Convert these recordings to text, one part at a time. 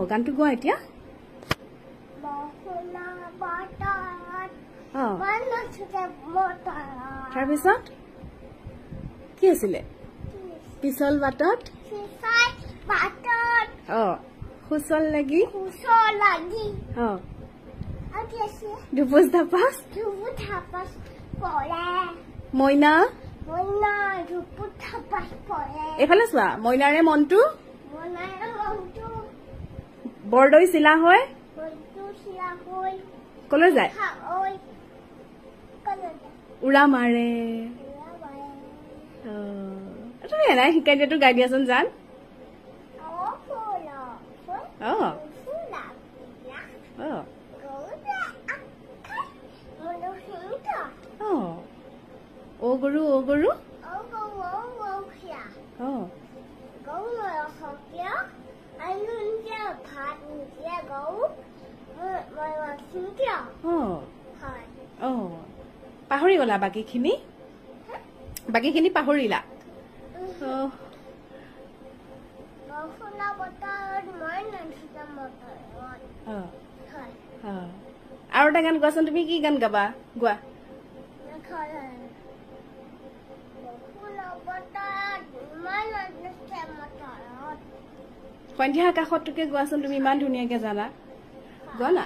গানটো গোৱা এতিয়া তাৰপিছত কি আছিলে পিছল বাটত হুচল লাগি ধুপুচ ধাপাচ মইনা এইফালে চোৱা মইনাৰে মনটো বৰদৈ চিলা হয় কলৈ যায় উৰা মাৰে তুমি এনাই শিকাই দিয়াটো গাই দিয়াচোন জান ও গৰু পাহৰি গলা বাকীখিনি পাহৰিলা আৰু এটা গান গোৱাচোন তুমি কি গান গাবা গোৱা সন্ধিয়া আকাশতকে গোৱাচোন তুমি ইমান ধুনীয়াকে জানা গোৱা না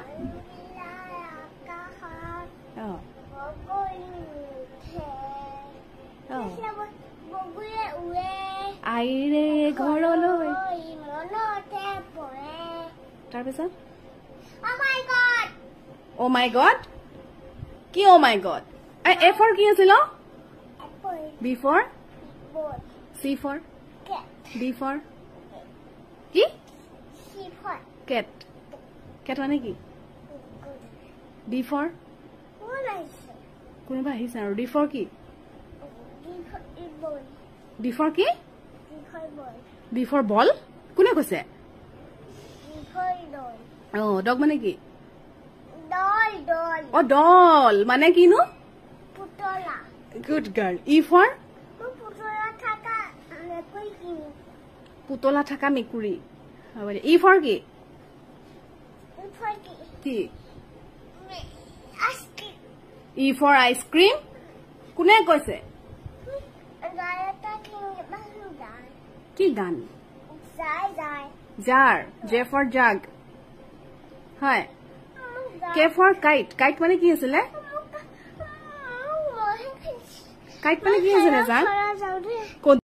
আইৰে ঘৰলৈ তাৰপিছত অ মাই গড কি অ মাই গড এ ফৰ কি আছিল B for C for D for কি কেট কেট মানে কি ডি ফৰ কোনোবা আহিছে আৰু ডি ফৰ কি ডি ফৰ কি ডি ফৰ বল কোনে কৈছে অ ডগ মানে কি অ ডল মানে কিনো গুড গাৰ্ল ই ফৰ পুতলা থাকা মেকুৰী ই ফৰ কি কি ই ফৰ আইচক্ৰীম কোনে কৈছে কি গান জাৰ জে ফৰ জাগ হয় কে ফৰ কাইট কাইট মানে কি আছিলে কাইট মানে কি আছিলে জান